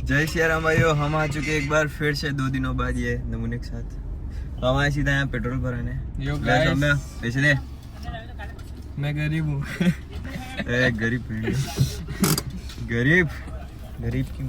जय श्री राम भाइयों, हम आ चुके एक बार फिर से 2 दिनों बाद ये नमूने के साथ। तो हम आए सीधा यहाँ पेट्रोल भराने। पिछले मैं गरीब हूँ। गरीब गरीब गरीब की।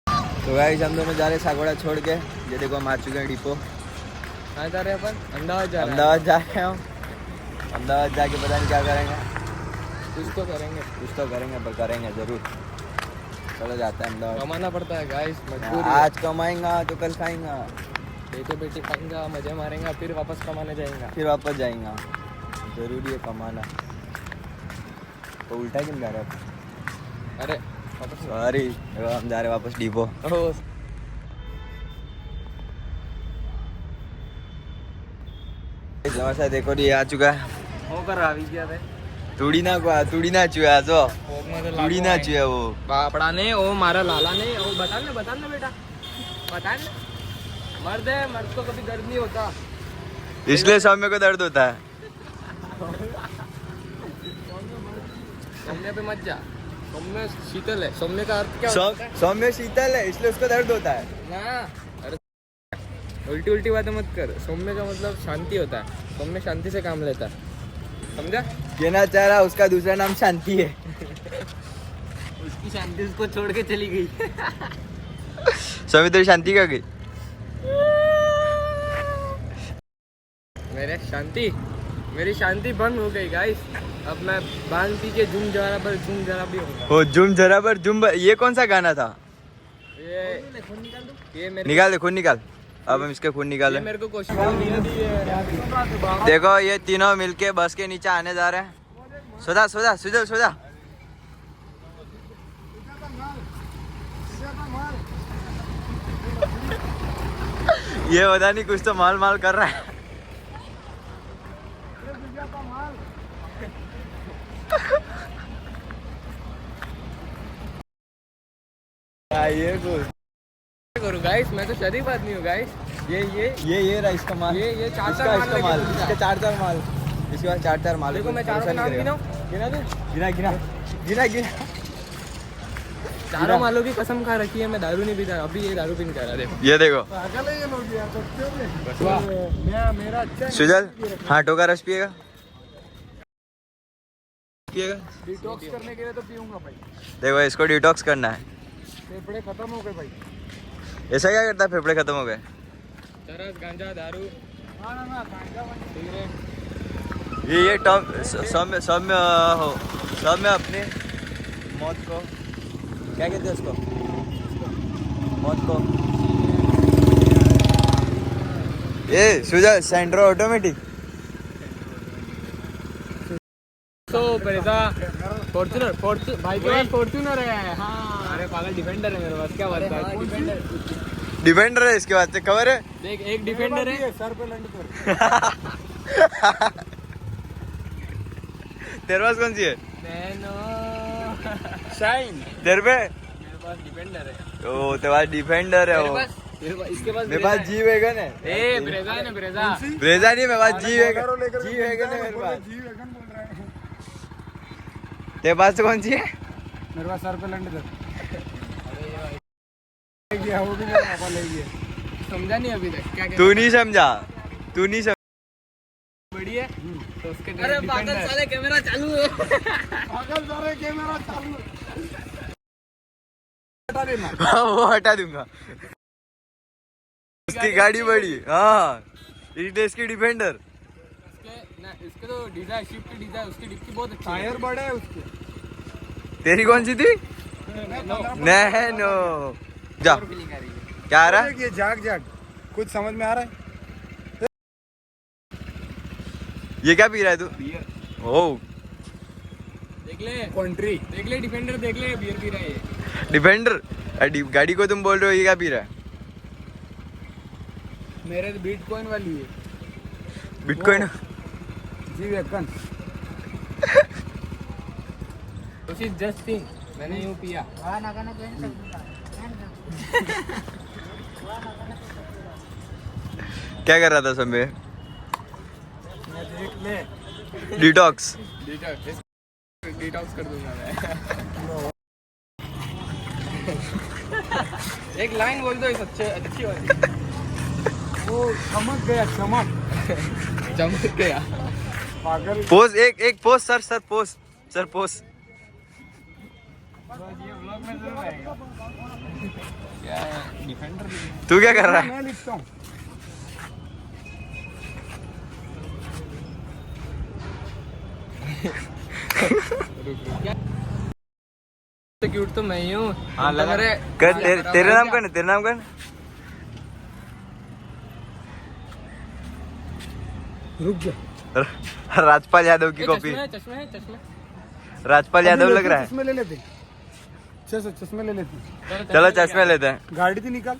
तो गाइस हम दोनों जा रहे सागवाड़ा छोड़ के। ये देखो हम आ चुके हैं डिपो। कहाँ जा रहे हैं अपन? अहमदाबाद जा रहे हैं। अहमदाबाद जा रहे हैं हम। अहमदाबाद जाके पता नहीं क्या करेंगे। कुछ तो करेंगे पर करेंगे जरूर। चलो जाते हैं अहमदाबाद। कमाना पड़ता है गाइस, मजबूरी है। आज कमाएंगा तो कल खाएंगा। बेटे बेटी खाएंगा, मजे मारेंगा, फिर वापस कमाने जाएंगा। जरूरी है कमाना। तो उल्टा क्यों जा रहे हैं? अरे सॉरी, हम जा रहे वापस डिपो। नमस्ते, देखो ये आ चुका है। होकर આવી ગયા રે तुड़ी ना चुया जो तुड़ी ना चुया वो बापड़ा ने ओ मारा लाला ने ओ बता ना बेटा, बता ना। मर्द है, मर्द को कभी दर्द नहीं होता, इसलिए सौम्य को दर्द होता है। सौम्य पे मत जा। सौम्य शीतल है। सौम्य का अर्थ क्या होता है? सौम्य शीतल है, इसलिए उसको दर्द होता है ना। अरे उल्टी बातें मत कर। सौम्य का मतलब शांति होता है। सौम्य शांति से काम लेता है, समझा? कहना चाह रहा उसका दूसरा नाम शांति है। उसकी शांति उसको छोड़ के चली गई। सौम्य तेरी शांति क्या गई? मेरी शांति भंग हो गई गाइस। अब मैं बांग पी के झूम जरा भी होगा। हो झूम जरा पर झूम। ये कौन सा गाना था? ये मेरे निकाल दे, खून निकाल। अब हम इसके खून निकाले। मेरे को क्वेश्चन देखो ये तीनों मिलके बस के नीचे आने जा रहे हैं। सोदा ये पता नहीं कुछ तो माल कर रहा है। ये कुछ करूँ गाइस, मैं तो शरीफ आदमी हूँ गाइस। ये रहा इसका माल। ये चार इसका माल। इसके चार माल। इसके बाद चार माल। देखो मैं चारों का नाम गिना दू। गिना। चारों मालों की कसम खा रखी है, मैं दारू नहीं पीता। अभी ये दारू पीने जा रहा। देखो ये देखो मेरा अच्छा सुजल। हाँ, टोका रस पिएगा। डिटॉक्स करने के लिए तो पीऊंगा भाई। देखो इसको डिटॉक्स करना है। फेफड़े खत्म हो गए भाई। ऐसा क्या करता है? फेफड़े खत्म हो गए। चरस, गांजा, दारू, सिगरेट। ये सौम्य अपने मौत को क्या कहते हैं? उसको मौत को ये सुजल सेंट्रो ऑटोमेटिक। तो ब्रेजा फॉर्च्यूनर भाई के पास फॉर्च्यूनर है। हाँ, अरे पागल, डिफेंडर है मेरे पास। क्या बात है? डिफेंडर है इसके बाद से कवर है। देख, एक डिफेंडर है सर पे लंड पर। तेरे पास कौन सी है? शाइन। तेरे पे? मेरे पास डिफेंडर है। ओ तेरे पास डिफेंडर है। वो इसके पास मेरे पास जी वैगन है। ब्रेजा है ना, ब्रेजा नहीं, मेरे पास जी वैगन है मेरे पास। तेरे पास कौन सी है? मेरे पास सर पे लंड कर। वो भी मेरा पापा ले गया। समझा नहीं अभी तक क्या? तू नहीं समझा। बड़ी है तो उसके। अरे पागल साले, कैमरा चालू है। हटा देना। वो हटा दूंगा। उसकी गाड़ी बड़ी। हाँ, इसकी डिफेंडर। इसके तो डिजाइन, शिफ्ट डिजाइन, उसकी डिक्की बहुत अच्छी है। टायर बड़े है उसके। तेरी कौन सी थी? नो जा। क्या आ रहा है? ये जाग कुछ समझ में आ रहा है? ये क्या पी रहा है तू? ओ देख ले कंट्री, देख ले डिफेंडर, देख ले बियर पी रहा है ये। डिफेंडर। गाड़ी को तुम बोल रहे हो ये क्या पी रहा है? मेरे तो बिटकॉइन वाली है। Bitcoin? G wagon. Just thing, मैंने यूं पिया। क्या कर रहा था समय? डिटॉक्स कर दूंगा मैं। एक लाइन बोल दो इस अच्छी वाली। वो चमक गया, चमक चमक गया। पागल। पोज एक pose sir pose sir pose. क्या है डिफेंडर? तू क्या कर रहा है? मैं लिखता हूँ। तो क्यूट तो मैं ही हूँ। हाँ तो लगा मेरे कर तेरे नाम कौन है? तेरे नाम कौन है? रुक जा। राजपाल यादव की कॉपी। चश्मे। राजपाल यादव लग रहा है। चश्मे ले लेते। चश्मे ले लेते। चलो चश्मे लेते हैं। गाड़ी थी निकाल।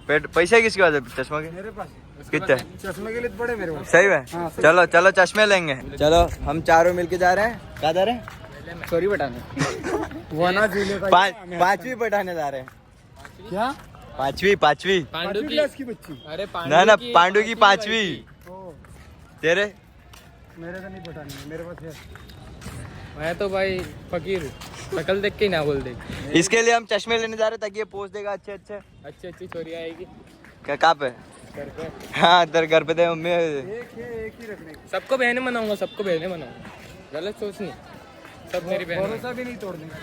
पैसे किसके पास है चश्मा के? मेरे पास कितने? चश्मे के लिए तो बड़े मेरे पास। सही है। हाँ, सही। चलो चश्मे लेंगे। चलो हम चारों मिलके जा रहे हैं। कहाँ जा रहे हैं? सॉरी बताने। वना जिले का पांचवी पढ़ाने जा रहे हैं। क्या? पांचवी पांडु पांचवी की। क्लास की बच्ची। अरे ना पांडु की पांचवी। ओ, तेरे मेरे का नहीं पटानी है, मेरे पास है। मैं तो भाई फकीर हूँ, शक्ल देख के ही ना बोल दे। इसके लिए हम चश्मे लेने जा रहे हैं ताकि ये पोस्ट देगा अच्छे। अच्छी चोरी आएगी कहाँ पे? घर पे। हाँ तेरे घर पे थे मम्मी। एक ही रखने का। सबको बहने मनाऊंगा, गलत सोच नहीं। सब मेरी बहन। भरोसा भी नहीं तोड़ने का।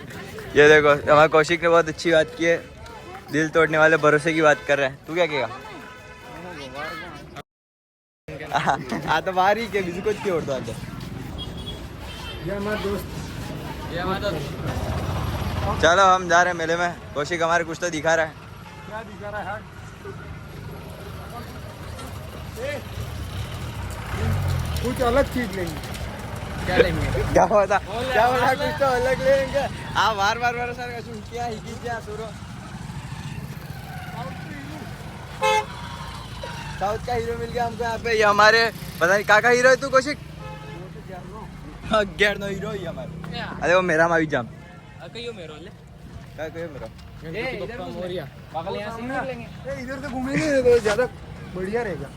ये देखो हमारे कौशिक ने बहुत अच्छी बात की है। दिल तोड़ने वाले भरोसे की बात कर रहे हैं। तू क्या कहेगा? हाँ तो बाहर ही के बिजू कुछ क्यों उड़ता है? ये हमारा दोस्त। चलो हम जा रहे हैं मेले में। कौशिक हमारे कुछ तो दिखा रहा है। क्या दिखा रहा है? कुछ अलग चीज लेंगे। क्या लेंगे? क्या बता कुछ तो अलग लेंगे। आप बार भरोसा का क्या ही क्या सुरो। साउथ का हीरो मिल गया हमको यहाँ पे। ये हमारे पता नहीं का हीरो है तू कौशिक? नो हीरो ही हमारे। अरे वो मेरा मावी जाम कहियो मेरो ले। क्या कहियो मेरा? बप्पा मोरिया पागल यहाँ से निकल लेंगे। इधर से घूमेंगे तो ज्यादा बढ़िया रहेगा।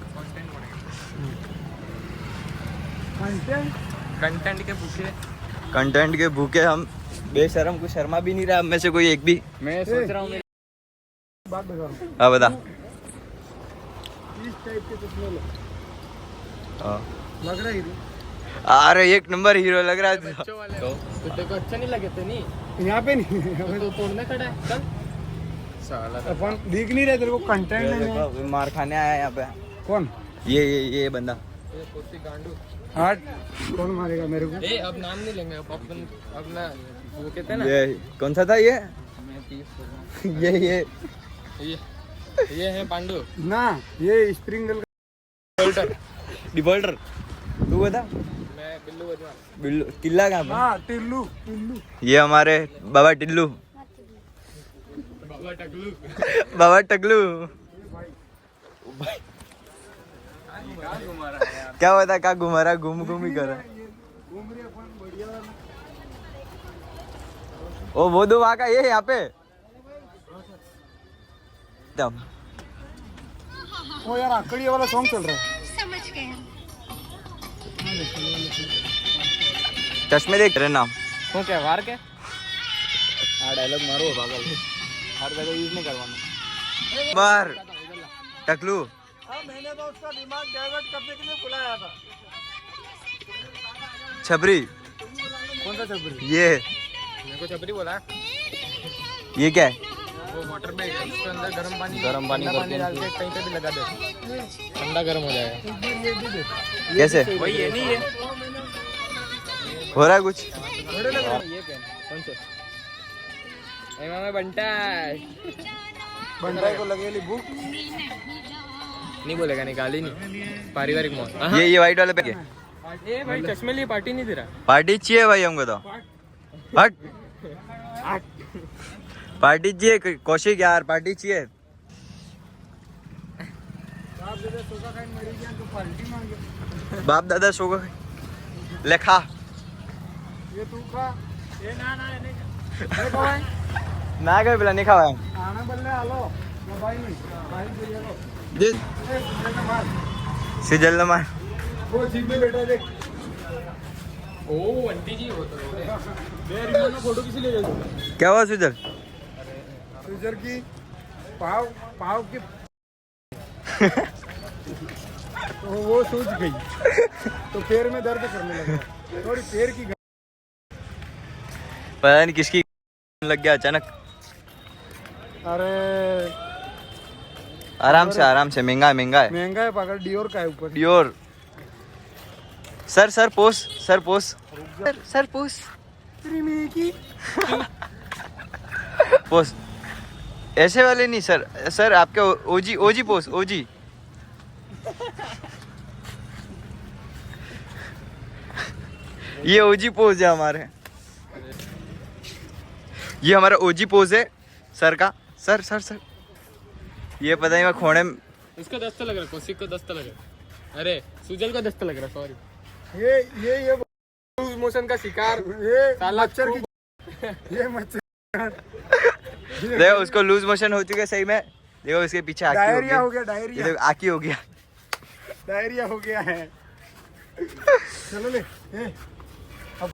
कंटेंट के भूखे हम बेशरम को शर्मा भी नहीं रहा हम में से कोई एक भी। मैं सोच रहा हूँ बात बता रहा हूँ। हाँ बता। इस टाइप के चश्मे लो। हाँ। लग रहा है अरे एक नंबर हीरो लग रहा है तू। बच्चों वाले तो तेरे को अच्छा नहीं लगे थे नहीं? यहाँ पे नहीं। तो तोड़ने खड़ा है चल। साला अपन दिख नहीं रहे तेरे को। कंटेंट ये नहीं है। देखो, मार खाने आया है यहाँ पे। कौन? ये बंदा। ये पोती गांडू। हार्ट कौन मारेगा मेरे को? ए अब नाम नहीं लेंगे अपन अपना वो कहते हैं ना। ये कौन सा था ये? मैं 30 ये है पांडु। ना ये स्प्रिंग गर्ल डिफॉल्टर तू बता। मैं बिल्लू बजवा। बिल्लू किल्ला कहाँ पे? हाँ टिल्लू। ये हमारे बाबा टिल्लू। बाबा टकलू। बाबा टकलू। क्या बता क्या घुमा रहा? घूम ही कर रहा। ओ वो दो वहाँ का ये यहाँ पे। ओ यार आकड़ी वाला सॉन्ग चल रहा है। समझ गए हम। चश्मे देख रहे नाम। हो क्या वार के? हाँ डायलॉग मारो पागल। हर जगह यूज नहीं करवाना। बार टकलू। मैंने तो उसका दिमाग डाइवर्ट करने के लिए बुलाया था। छबरी। कौन सा छपरी? ये मेरे को छपरी बोला। ये क्या है? वो वाटर बैग है, उसके अंदर गर्म पानी गर्म पानी ठंडा करके डाल के कहीं पे भी लगा दे, ठंडा गर्म हो जाएगा। कैसे वही है नहीं ये हो रहा है कुछ? ये पेन कौन से? एमा में बंटा बंटाई को लगेली भूख। नहीं बोलेगा, निकाली नहीं। पारिवारिक मौत। ये वाइट वाले पे ए भाई चश्मे लिए पार्टी नहीं दे रहा। पार्टी चाहिए भाई हमको तो। हट पार्टी चाहिए कौशिक यार, पार्टी चाहिए। बाप दादा सो गए लेखा। ये तू खा। ये ना खवाय। ना गए पेला नहीं खावा आना बल्ले आलो मोबाइल में भाई बोलिए लो। जी सिजल न मार। वो जीप में बैठा देख। ओ आंटी जी हो तो रिमोट में फोटो किसी ले गए? क्या हुआ सिजल? फ्यूचर की पाव पाव की तो वो सूझ गई तो पैर में दर्द करने लगा थोड़ी पैर की पता नहीं किसकी लग गया अचानक। अरे आराम से महंगा है महंगा है पागल डियोर का है ऊपर डियोर। सर पोस पोस ऐसे वाले नहीं सर आपके ओजी पोस ओजी। ये ओजी पोज है हमारे, ये हमारा ओजी पोज है सर का। सर ये पता नहीं मैं खोने में इसको दस्ता लग रहा है, कौशिक को दस्ता लग रहा है, अरे सुजल को दस्ता लग रहा है, सॉरी। ये लूज मोशन का शिकार ये साला मच्छर की ये मच्छर देखो उसको लूज मोशन हो चुका है सही में। देखो इसके पीछे आकी डायरिया हो हो गया गया, डायरिया ये देखो आकी हो गया। डायरिया हो गया है चलो ले